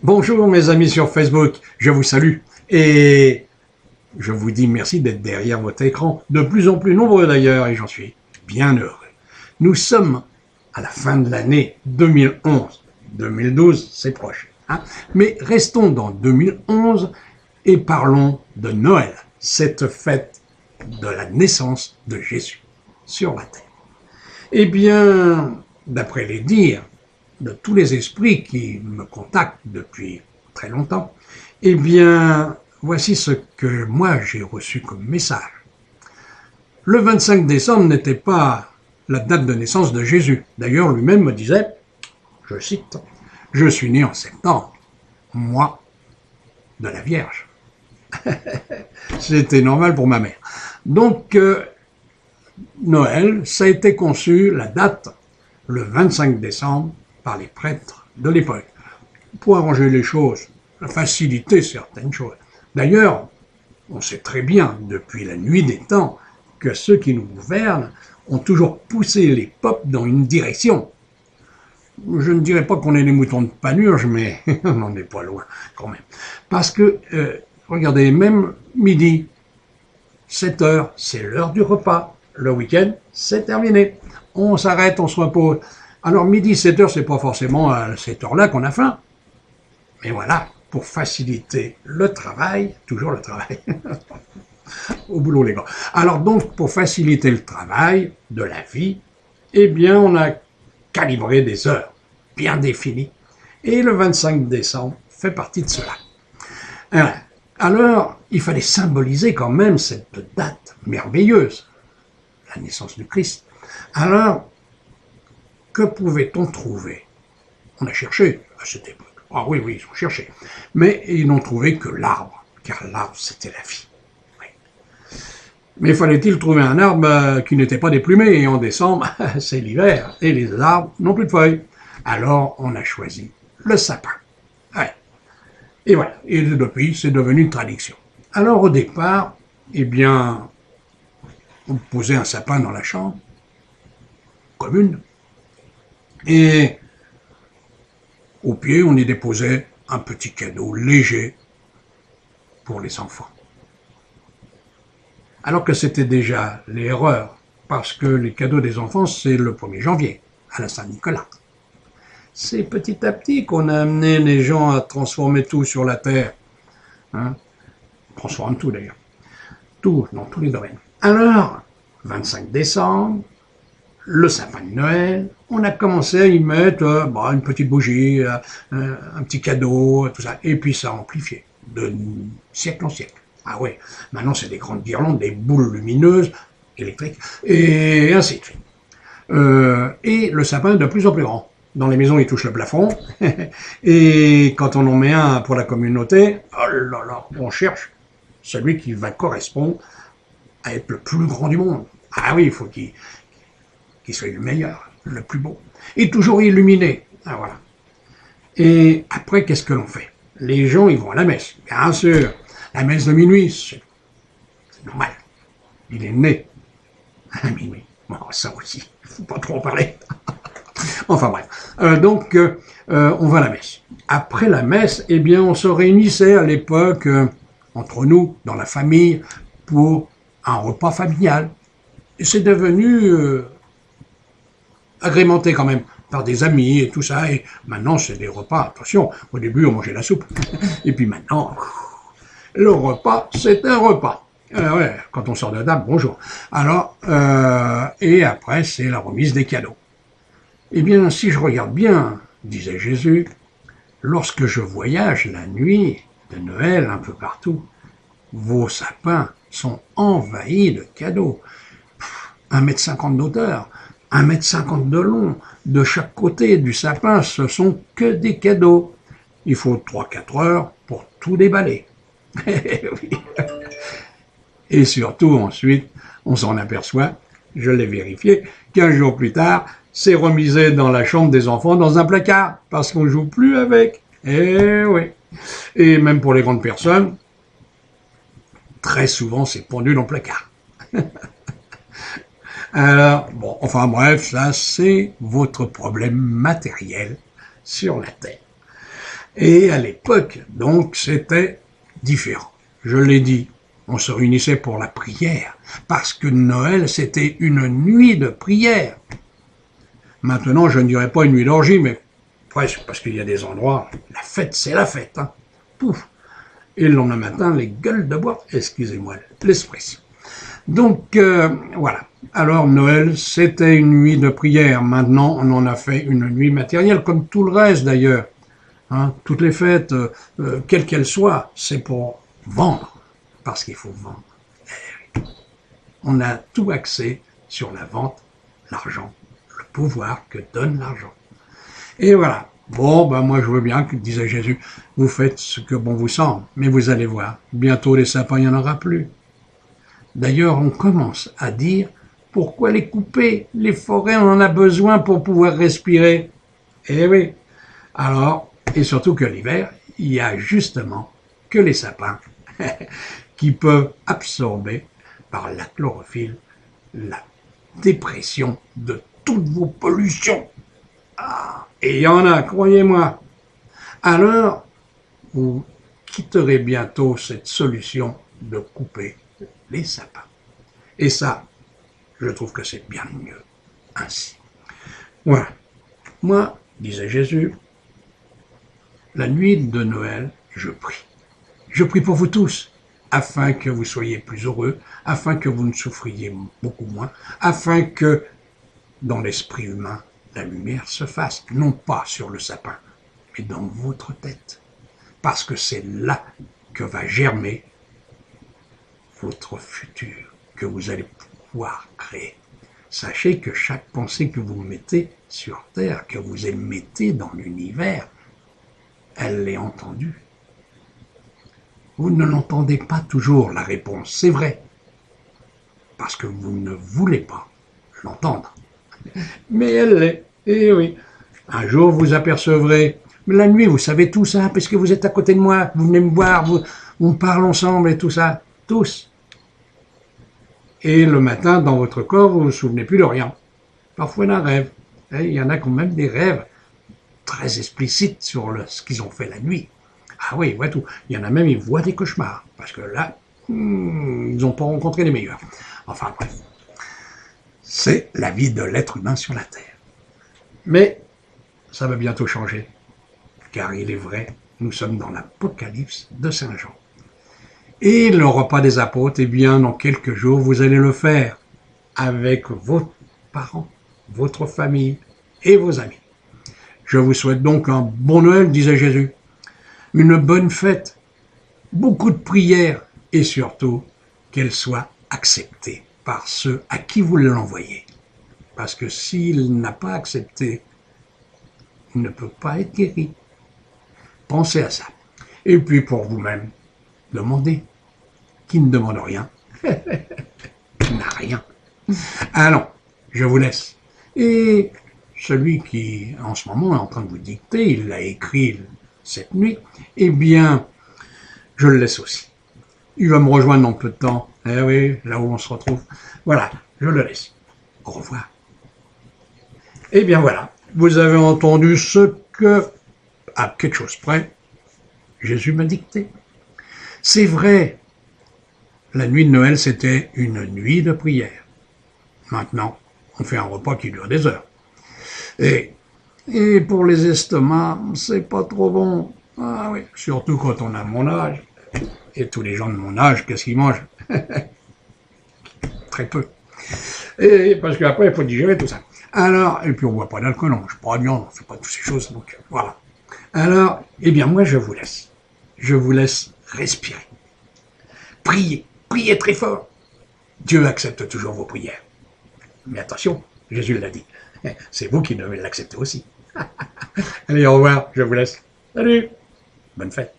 Bonjour mes amis sur Facebook, je vous salue et je vous dis merci d'être derrière votre écran, de plus en plus nombreux d'ailleurs et j'en suis bien heureux. Nous sommes à la fin de l'année 2011, 2012 c'est proche, hein, mais restons dans 2011 et parlons de Noël, cette fête de la naissance de Jésus sur la terre. Eh bien, d'après les dires de tous les esprits qui me contactent depuis très longtemps, eh bien, voici ce que moi j'ai reçu comme message. Le 25 décembre n'était pas la date de naissance de Jésus. D'ailleurs, lui-même me disait, je cite, « Je suis né en septembre, moi, de la Vierge. » C'était normal pour ma mère. Donc, Noël, ça a été conçu, la date, le 25 décembre, par les prêtres de l'époque, pour arranger les choses, faciliter certaines choses. D'ailleurs, on sait très bien, depuis la nuit des temps, que ceux qui nous gouvernent ont toujours poussé les peuples dans une direction. Je ne dirais pas qu'on est des moutons de Panurge, mais on n'en est pas loin quand même. Parce que, regardez, même midi, 7 heures, c'est l'heure du repas. Le week-end, c'est terminé. On s'arrête, on se repose. Alors midi, 7 heures, c'est pas forcément à cette heure-là qu'on a faim. Mais voilà, pour faciliter le travail, toujours le travail, au boulot les gars. Alors donc, pour faciliter le travail de la vie, eh bien, on a calibré des heures bien définies. Et le 25 décembre fait partie de cela. Alors, il fallait symboliser quand même cette date merveilleuse, la naissance du Christ. Alors, que pouvait-on trouver? On a cherché à cette époque. Ah oui, ils ont cherché. Mais ils n'ont trouvé que l'arbre, car l'arbre, c'était la vie. Oui. Mais fallait-il trouver un arbre qui n'était pas déplumé? Et en décembre, c'est l'hiver, et les arbres n'ont plus de feuilles. Alors, on a choisi le sapin. Ouais. Et voilà. Et depuis, c'est devenu une tradition. Alors, au départ, eh bien, on posait un sapin dans la chambre commune. Et au pied, on y déposait un petit cadeau léger pour les enfants. Alors que c'était déjà l'erreur, parce que les cadeaux des enfants, c'est le 1er janvier, à la Saint-Nicolas. C'est petit à petit qu'on a amené les gens à transformer tout sur la terre. Hein, on transforme tout d'ailleurs. Tout, dans tous les domaines. Alors, 25 décembre, le sapin de Noël, on a commencé à y mettre une petite bougie, un petit cadeau, tout ça. Et puis ça a amplifié de siècle en siècle. Ah ouais, maintenant c'est des grandes guirlandes, des boules lumineuses, électriques, et ainsi de suite. Et le sapin est de plus en plus grand. Dans les maisons, il touche le plafond. Et quand on en met un pour la communauté, oh là là, on cherche celui qui va correspondre à être le plus grand du monde. Ah oui, il faut qu'il soit le meilleur, le plus beau. Et toujours illuminé. Ah, voilà. Et après, qu'est-ce que l'on fait? Les gens, ils vont à la messe. Bien sûr, la messe de minuit, c'est normal. Il est né à minuit. Bon, ça aussi, il ne faut pas trop en parler. Enfin bref. Donc, on va à la messe. Après la messe, eh bien, on se réunissait à l'époque, entre nous, dans la famille, pour un repas familial. Et c'est devenu agrémenté quand même par des amis et tout ça. Et maintenant, c'est des repas. Attention, au début, on mangeait la soupe. Et puis maintenant, le repas, c'est un repas. Ouais, quand on sort de table, bonjour. Alors, et après, c'est la remise des cadeaux. Eh bien, si je regarde bien, disait Jésus, lorsque je voyage la nuit de Noël un peu partout, vos sapins sont envahis de cadeaux. 1,50 m d'auteur, 1,50 m de long. De chaque côté du sapin, ce sont que des cadeaux. Il faut 3-4 heures pour tout déballer. Et surtout, ensuite, on s'en aperçoit, je l'ai vérifié, 15 jours plus tard, c'est remisé dans la chambre des enfants dans un placard, parce qu'on ne joue plus avec. Eh oui. Et même pour les grandes personnes, très souvent, c'est pendu dans le placard. Alors, bon, enfin bref, ça, c'est votre problème matériel sur la Terre. Et à l'époque, donc, c'était différent. Je l'ai dit, on se réunissait pour la prière, parce que Noël, c'était une nuit de prière. Maintenant, je ne dirais pas une nuit d'orgie, mais presque, parce qu'il y a des endroits, la fête, c'est la fête. Hein. Pouf. Et le lendemain matin, les gueules de bois, excusez-moi l'expression. Donc, voilà. Alors, Noël, c'était une nuit de prière. Maintenant, on en a fait une nuit matérielle, comme tout le reste d'ailleurs. Hein, toutes les fêtes, quelles qu'elles soient, c'est pour vendre, parce qu'il faut vendre. On a tout axé sur la vente, l'argent, le pouvoir que donne l'argent. Et voilà. Bon, ben moi je veux bien, disait Jésus, vous faites ce que bon vous semble, mais vous allez voir, bientôt les sapins, il n'y en aura plus. D'ailleurs, on commence à dire, pourquoi les couper? Les forêts, on en a besoin pour pouvoir respirer. Eh oui. Alors, et surtout que l'hiver, il y a justement que les sapins qui peuvent absorber par la chlorophylle la dépression de toutes vos pollutions. Ah, et il y en a, croyez-moi. Alors, vous quitterez bientôt cette solution de couper les sapins. Et ça, je trouve que c'est bien mieux ainsi. Voilà. Moi, disait Jésus, la nuit de Noël, je prie. Je prie pour vous tous, afin que vous soyez plus heureux, afin que vous ne souffriez beaucoup moins, afin que, dans l'esprit humain, la lumière se fasse, non pas sur le sapin, mais dans votre tête. Parce que c'est là que va germer votre futur, que vous allez pouvoir créer. Sachez que chaque pensée que vous mettez sur Terre, que vous émettez dans l'univers, elle est entendue. Vous ne l'entendez pas toujours, la réponse, c'est vrai, parce que vous ne voulez pas l'entendre. Mais elle l'est, et oui. Un jour, vous apercevrez, mais la nuit, vous savez tout ça, parce que vous êtes à côté de moi, vous venez me voir, on parle ensemble et tout ça, tous. Et le matin, dans votre corps, vous ne vous souvenez plus de rien. Parfois d'un rêve. Et il y en a quand même des rêves très explicites sur ce qu'ils ont fait la nuit. Ah oui, ils voient tout. Il y en a même, ils voient des cauchemars. Parce que là, ils n'ont pas rencontré les meilleurs. Enfin bref. C'est la vie de l'être humain sur la Terre. Mais ça va bientôt changer. Car il est vrai, nous sommes dans l'Apocalypse de Saint Jean. Et le repas des apôtres, eh bien, dans quelques jours, vous allez le faire avec vos parents, votre famille et vos amis. Je vous souhaite donc un bon Noël, disait Jésus, une bonne fête, beaucoup de prières et surtout qu'elle soit acceptée par ceux à qui vous l'envoyez. Parce que s'il n'a pas accepté, il ne peut pas être guéri. Pensez à ça. Et puis pour vous-même, demandez. Qui ne demande rien n'a rien. Allons, je vous laisse. Et celui qui, en ce moment, est en train de vous dicter, il l'a écrit cette nuit, eh bien, je le laisse aussi. Il va me rejoindre dans peu de temps. Eh oui, là où on se retrouve. Voilà, je le laisse. Au revoir. Eh bien voilà, vous avez entendu ce que, à quelque chose près, Jésus m'a dicté. C'est vrai, la nuit de Noël, c'était une nuit de prière. Maintenant, on fait un repas qui dure des heures. Et pour les estomacs, c'est pas trop bon. Ah oui, surtout quand on a mon âge. Et tous les gens de mon âge, qu'est-ce qu'ils mangent? Très peu. Et parce qu'après, il faut digérer tout ça. Alors, et puis on boit pas d'alcool, on mange pas de viande, on fait pas toutes ces choses, donc voilà. Alors, eh bien moi je vous laisse. Je vous laisse respirer. Priez, priez très fort. Dieu accepte toujours vos prières. Mais attention, Jésus l'a dit. C'est vous qui devez l'accepter aussi. Allez, au revoir, je vous laisse. Salut, bonne fête.